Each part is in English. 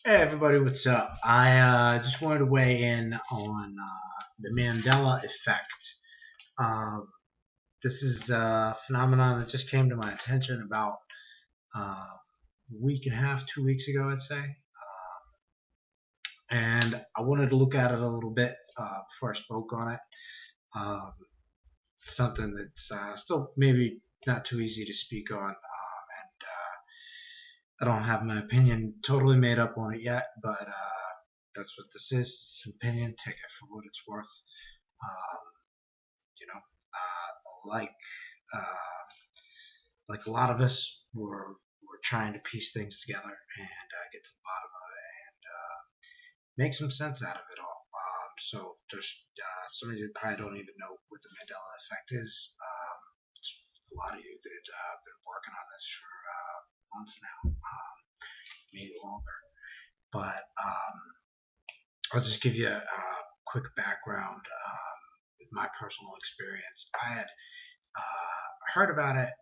Hey everybody, what's up? I just wanted to weigh in on the Mandela Effect. Um, this is a phenomenon that just came to my attention about a week and a half, 2 weeks ago, I'd say. And I wanted to look at it a little bit before I spoke on it. Um, Something that's still maybe not too easy to speak on. And I don't have my opinion totally made up on it yet, but that's what this is. It's an opinion. Take it for what it's worth. Um, you know, like uh, like a lot of us were trying to piece things together and get to the bottom of it and make some sense out of it all. So there's some of you probably don't even know what the Mandela effect is. A lot of you that have been working on this for months now, maybe longer. But I'll just give you a quick background with my personal experience. I had heard about it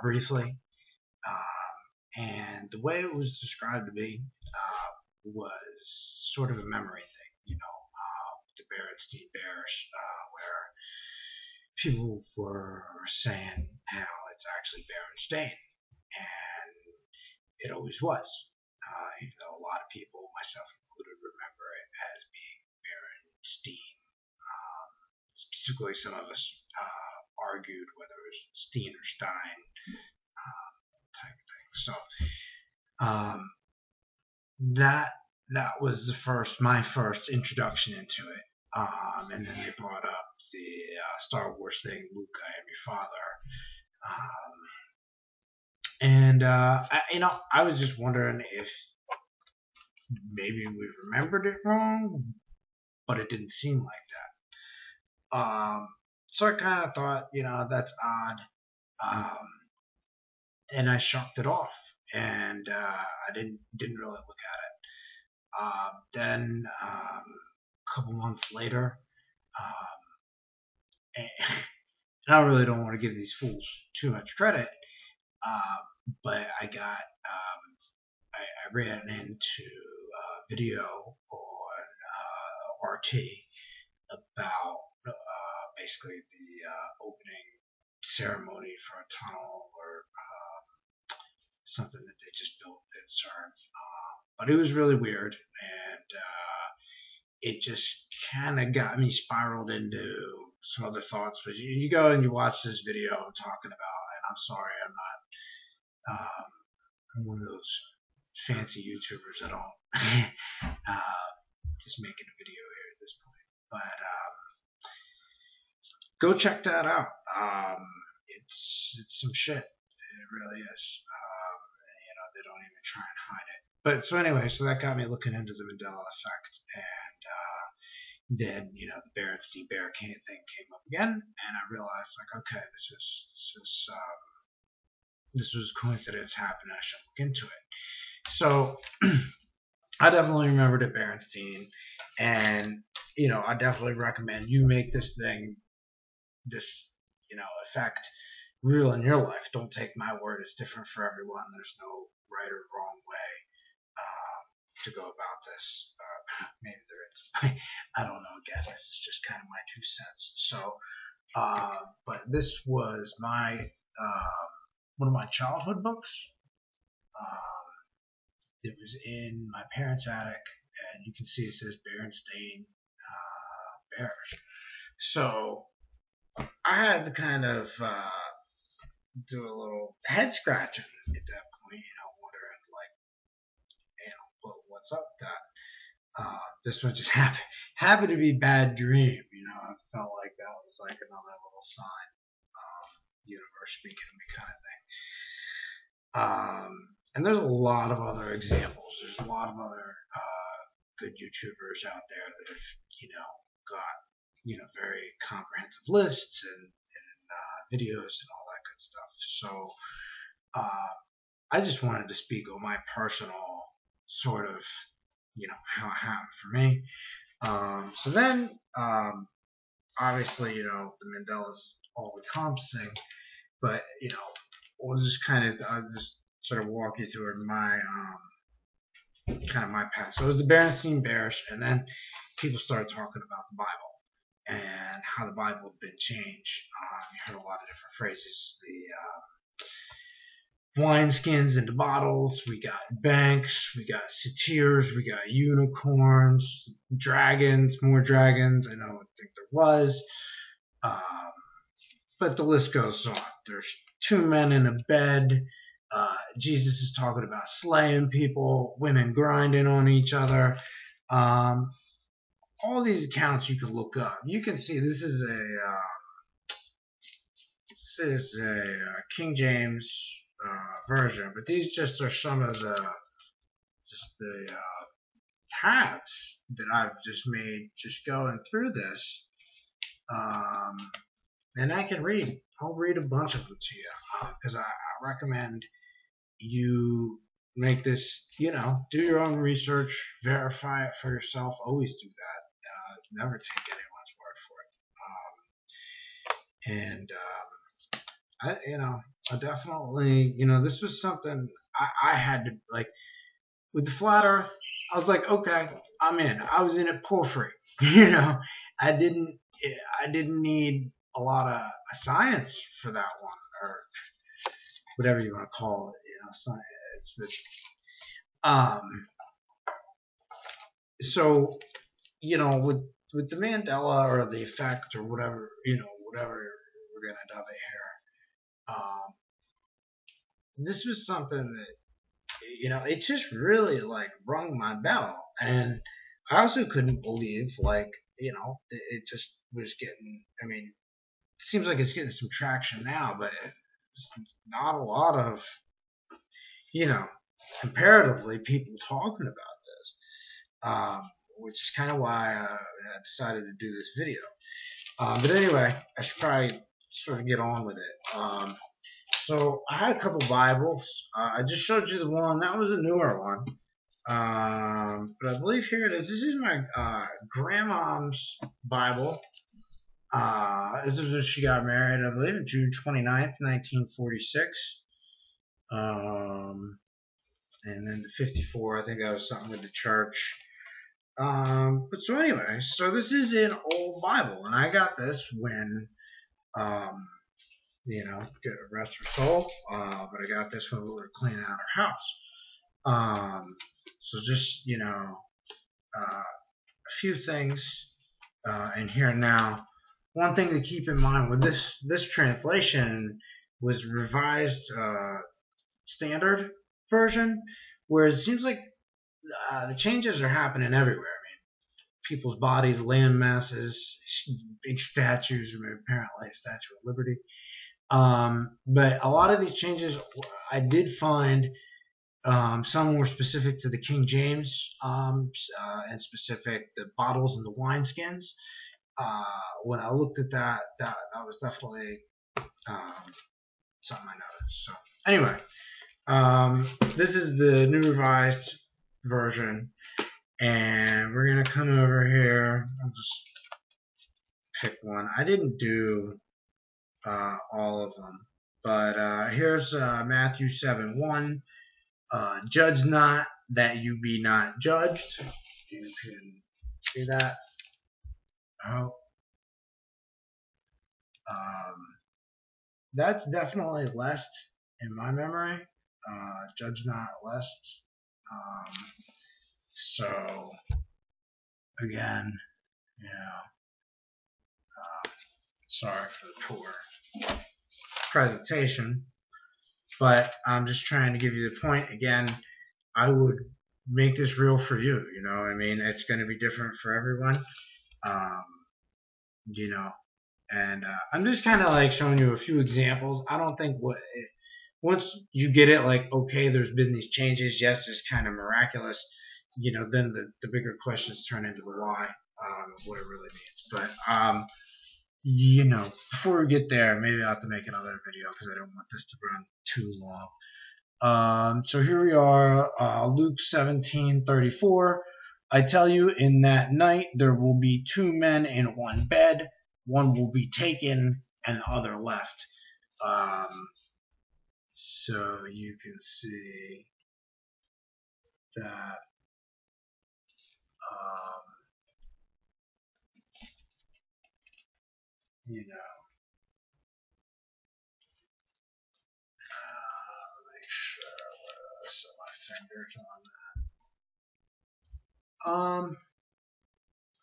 briefly, and the way it was described to me was sort of a memory thing, the Berenstein Bears, where people were saying how it's actually Berenstain, and it always was. Even though a lot of people, myself included, remember it as being Berenstein. Specifically, some of us argued whether it was Steen or Stein type thing. So um, that that was my first introduction into it. And then they brought up the Star Wars thing, Luke, I am your father. And I was just wondering if maybe we remembered it wrong, but it didn't seem like that. So I kind of thought, that's odd. Um, and I shocked it off, and I didn't really look at it. Then a couple months later, um, and I really don't want to give these fools too much credit, but I ran into a video on RT about basically the opening ceremony for a tunnel or something that they just built at CERN. But it was really weird, and it just kind of got me spiraled into some other thoughts. But you go and you watch this video I'm talking about, and I'm sorry, I'm one of those fancy YouTubers that don't just making a video here at this point. But go check that out. It's some shit. It really is. They don't even try and hide it. But so anyway, so that got me looking into the Mandela effect, and then the Berenstein Bear thing came up again, and I realized like, okay, this was coincidence happening. I should look into it. So I definitely remembered it, Berenstein, and I definitely recommend you make this effect real in your life. Don't take my word; it's different for everyone. There's no right or wrong way to go about this. Maybe there is. I don't know. Again, this is just kind of my 2 cents. So, but this was my one of my childhood books. Um, it was in my parents' attic, and you can see it says Berenstain Bears. So I had to kind of do a little head scratching at that point, wondering like, what's up with that? This one just happened to be bad dream. I felt like that was like another little sign, universe speaking to me kind of thing. And there's a lot of other examples. There's a lot of other good YouTubers out there that have got very comprehensive lists and videos and all that good stuff. So I just wanted to speak on my personal sort of how it happened for me. So then obviously the Mandela's all encompassing, but we'll just kind of I'll just sort of walk you through my kind of my path. So it was the Berenstain Bears, and then people started talking about the Bible and how the Bible had been changed. You heard a lot of different phrases. The wineskins into bottles. We got banks. We got satyrs. We got unicorns, dragons, more dragons. I don't think there was. Um, but the list goes on. There's two men in a bed. Jesus is talking about slaying people, women grinding on each other. All these accounts you can look up. You can see this is a King James version, but these just are some of the tabs that I've just made just going through this. And I can read. I'll read a bunch of them to you because I recommend you make this, do your own research, verify it for yourself. Always do that. Never take anyone's word for it. And I definitely, this was something I had to like with the flat Earth. I was like, okay, I'm in. I was in it for free. I didn't need a lot of science for that one, or whatever you want to call it. Science. But, so with the Mandela or the effect or whatever we're gonna dub it here. This was something that it just really like rung my bell, and I also couldn't believe it just was getting. I mean, it seems like it's getting some traction now, but it's not a lot of comparatively people talking about this, which is kind of why I decided to do this video. But anyway, I should probably sort of get on with it. So I had a couple Bibles. I just showed you the one. That was a newer one. But I believe here it is. This is my grandmom's Bible. This is when she got married, I believe, on June 29th, 1946. And then the 54, I think that was something with the church. But so anyway, so this is an old Bible, and I got this when, rest her soul. But I got this when we were cleaning out our house. So just a few things in here now. One thing to keep in mind with this translation was revised standard version, whereas it seems like the changes are happening everywhere. I mean, people's bodies, land masses, big statues. I mean, apparently a Statue of Liberty. But a lot of these changes, I did find some were specific to the King James and specific the bottles and the wineskins. When I looked at that was definitely something I noticed. So anyway, this is the new revised version, and we're gonna come over here. I'll just pick one. I didn't do all of them, but here's Matthew 7:1. Judge not that you be not judged. You can see that. Oh, that's definitely lest in my memory. Judge not lest. So again, sorry for the poor presentation, but I'm just trying to give you the point. Again, I would make this real for you. I mean, it's going to be different for everyone. And I'm just kind of like showing you a few examples. I don't think once you get it, like, okay, there's been these changes. Yes, it's kind of miraculous. Then the bigger questions turn into the why, what it really means. But before we get there, maybe I'll have to make another video because I don't want this to run too long. So here we are, Luke 17:34. I tell you, in that night there will be two men in one bed. One will be taken and the other left. So you can see that you know, make sure so my fingers on that.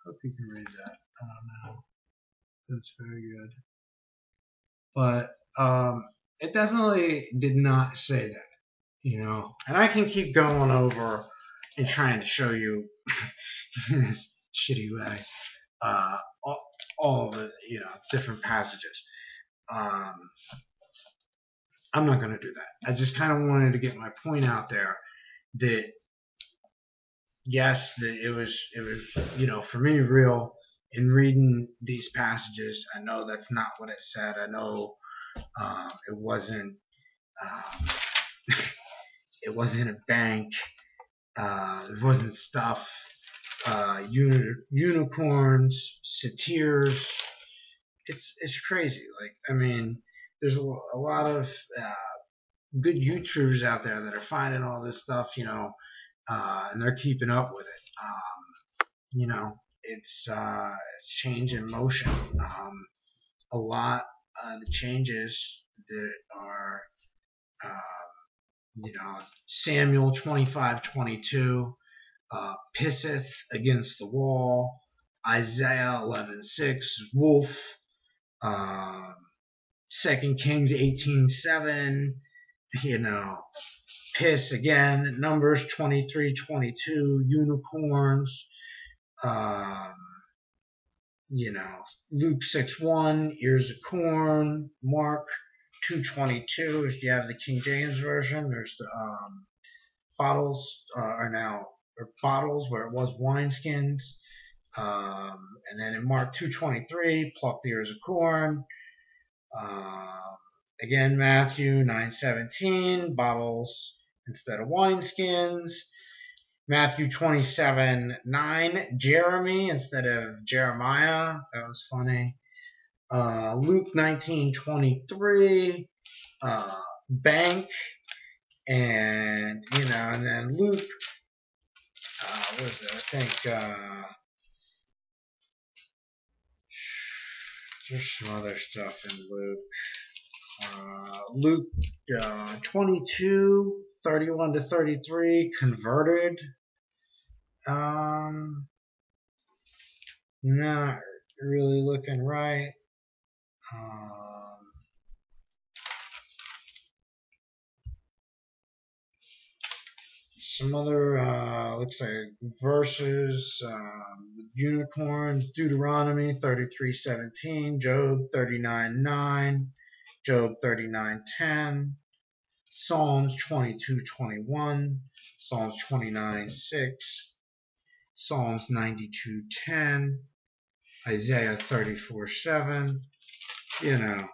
Hope you can read that. I don't know. That's very good. But it definitely did not say that, you know. And I can keep going over and trying to show you in this shitty way all of the, you know, different passages. Um, I'm not going to do that. I just kind of wanted to get my point out there that yes, that it was you know, for me real in reading these passages. I know that's not what it said. I know it wasn't um, it wasn't a bank. It wasn't stuff. Unicorns, satyrs. It's crazy. Like I mean, there's a lot of good YouTubers out there that are finding all this stuff, you know, and they're keeping up with it. You know, it's change in motion. A lot of the changes that are, you know, Samuel 25:22, pisseth against the wall, Isaiah 11:6, wolf, um, 2 Kings 18:7, you know, piss again, Numbers 23:22, unicorns, um, you know, Luke 6:1, ears of corn, Mark 2:22. If you have the King James version, there's the bottles are now or bottles where it was wineskins. And then in Mark 2:23, pluck the ears of corn. Um, Again, Matthew 9:17, bottles instead of wineskins. Matthew 27:9, Jeremy instead of Jeremiah. That was funny. Luke 19:23, bank, and you know, and then Luke. What is it? I think there's some other stuff in Luke. Luke 22:31-33, converted. Not really looking right. Some other looks like verses, unicorns, Deuteronomy 33:17, Job 39:9, Job 39:10, Psalms 22:21, Psalms 29:6, Psalms 92:10, Isaiah 34:7. You know,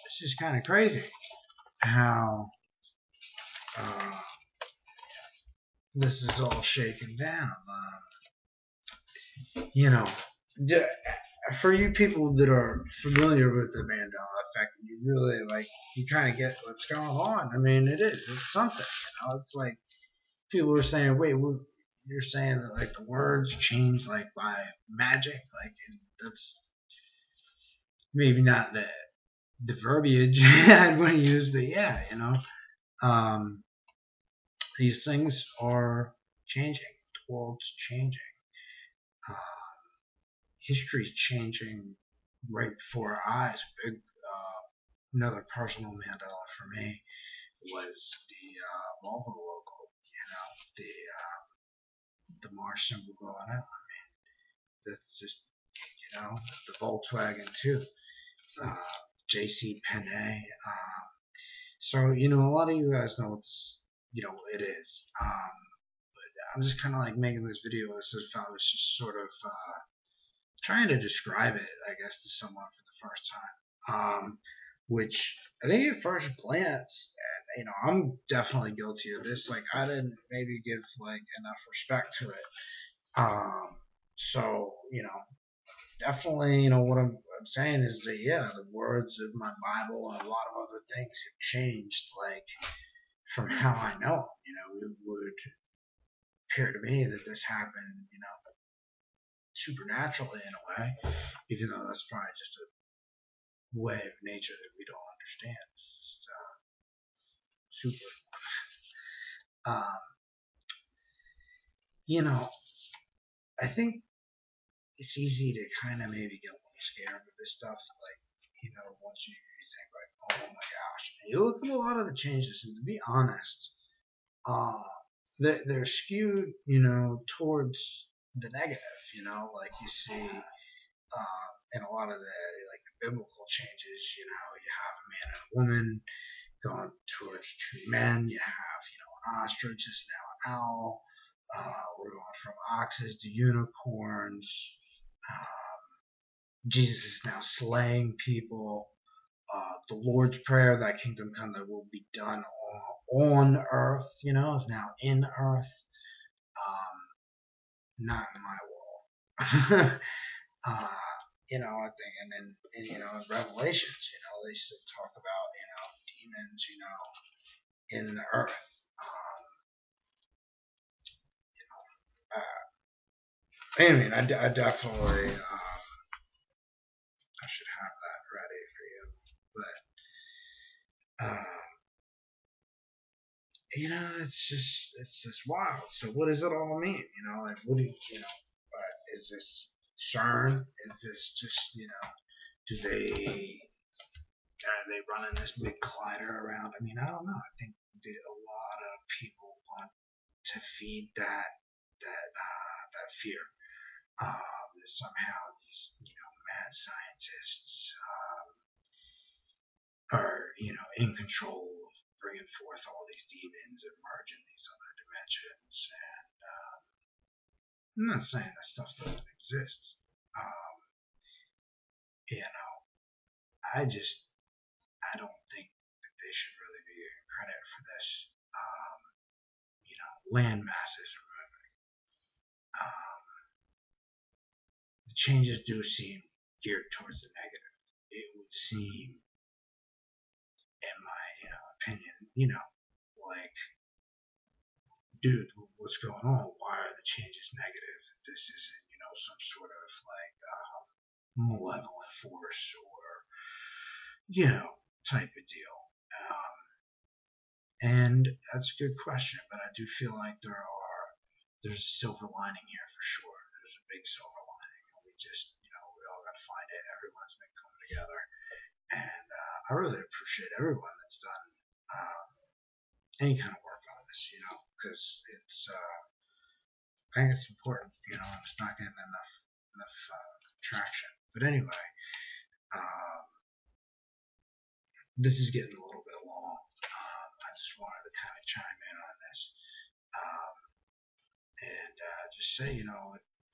this is kind of crazy how this is all shaken down. You know, for you people that are familiar with the Mandela Effect, you really like, you kind of get what's going on. I mean, it's something. You know, it's like people were saying, wait, you're saying that like the words change like by magic, like that's maybe not the verbiage I'd want to use, but yeah, you know, these things are changing. The world's changing. Uh, History's changing right before our eyes. Another personal Mandela for me was the Volvo logo. You know, the Mars symbol going out. I mean, that's just, you know, the Volkswagen too. JC Penney. So you know, a lot of you guys know what this, you know, it is. I'm just kind of like making this video as if I was just sort of trying to describe it, I guess, to someone for the first time. Which I think at first glance, and you know, I'm definitely guilty of this. Like, I didn't maybe give like enough respect to it. So you know, definitely, you know, what I'm saying is that yeah, the words of my Bible and a lot of other things have changed, like from how I know. You know, it would appear to me that this happened, you know, supernaturally in a way, even though that's probably just a way of nature that we don't understand. It's just super. Um, you know, I think it's easy to kind of maybe get a little scared with this stuff. Like, once you think like, oh my gosh, and you look at a lot of the changes, and to be honest, uh, they're skewed, towards the negative. Like you see in a lot of the biblical changes. You have a man and a woman going towards true men. You have an ostrich is now an owl. We're going from oxes to unicorns. Jesus is now slaying people. The Lord's Prayer, thy kingdom come, thy will be done on earth, is now in earth, not in my world. I think, and then, in Revelations, they still talk about, demons, in the earth. Anyway, I definitely, I should have that ready for you, but, it's just wild. So what does it all mean? Like, what do is this CERN? Is this just, do are they running this big collider around? I mean, I don't know. I think that a lot of people want to feed that fear. That somehow these, mad scientists are, in control of bringing forth all these demons and merging these other dimensions. And I'm not saying that stuff doesn't exist. You know, I don't think that they should really be getting credit for this. Land masses are moving. The changes do seem geared towards the negative. It would seem, in my opinion, like, dude, what's going on? Why are the changes negative? This isn't, some sort of like malevolent force or, type of deal. And that's a good question, but I do feel like there's a silver lining here for sure. There's a big silver lining. We just, we all got to find it. Everyone's been coming together, and I really appreciate everyone that's done any kind of work on this, because it's. I think it's important, it's not getting enough traction. But anyway, this is getting a little bit long. I just wanted to kind of chime in on this. And just say,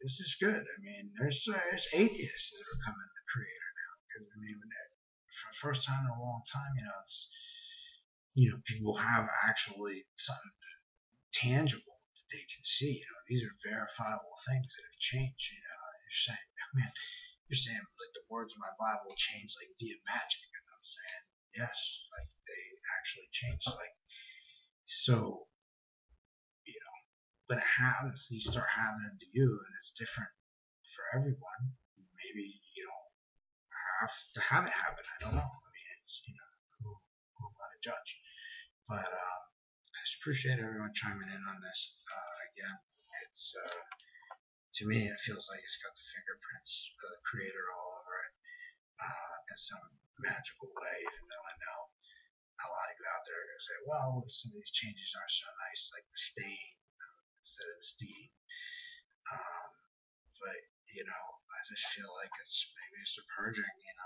this is good. I mean, there's atheists that are coming to the Creator now. Because, I mean, for the first time in a long time, it's, people have actually something tangible that they can see. These are verifiable things that have changed. You're saying, man, you're saying like the words in my Bible change like via magic, and I'm saying, yes, like they actually change. Like, so, when it happens, you start happening to you, and it's different for everyone. Maybe you don't have to have it happen. I don't know. I mean, it's who am I to judge? But I just appreciate everyone chiming in on this. Again, it's to me, it feels like it's got the fingerprints of the Creator all over it in some magical way. Even though I know a lot of you out there are going to say, well, some of these changes aren't so nice, like the stain instead of the steam. But I just feel like maybe it's a purging, and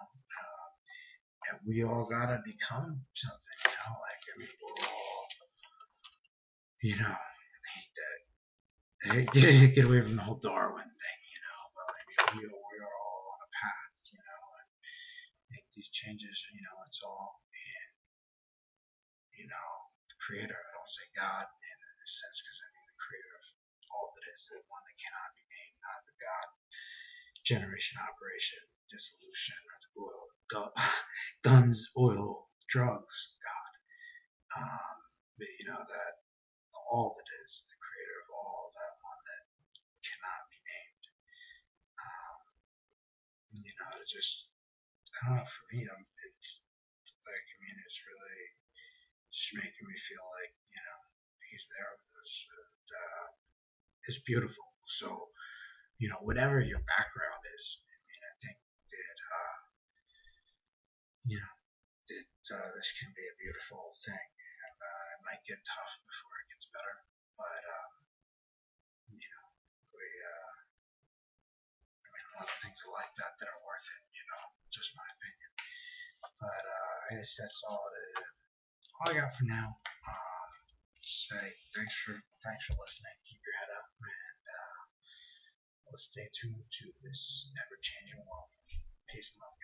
we all gotta become something, like, I mean, we're all, I hate that, get away from the whole Darwin thing, but I mean, we are all on a path, and make these changes, it's all in, the Creator. I don't say God in a sense, because I mean the Creator of all that is, the one that cannot be named, not the God, generation, operation, dissolution, or the oil, guns, oil, drugs, God. But that all that is, the Creator of all, that one that cannot be named. just, I don't know, for me, it's like, I mean, it's really just making me feel like, he's there with us. And, it's beautiful. So, whatever your background is, I mean, I think that, you know, this can be a beautiful thing. And it might get tough before it gets better. But, we, I mean, a lot of things are like that that are worth it, just my opinion. But I guess that's all I got for now. Say thanks for listening. Keep your head up, and let's stay tuned to this ever changing world. Peace and love.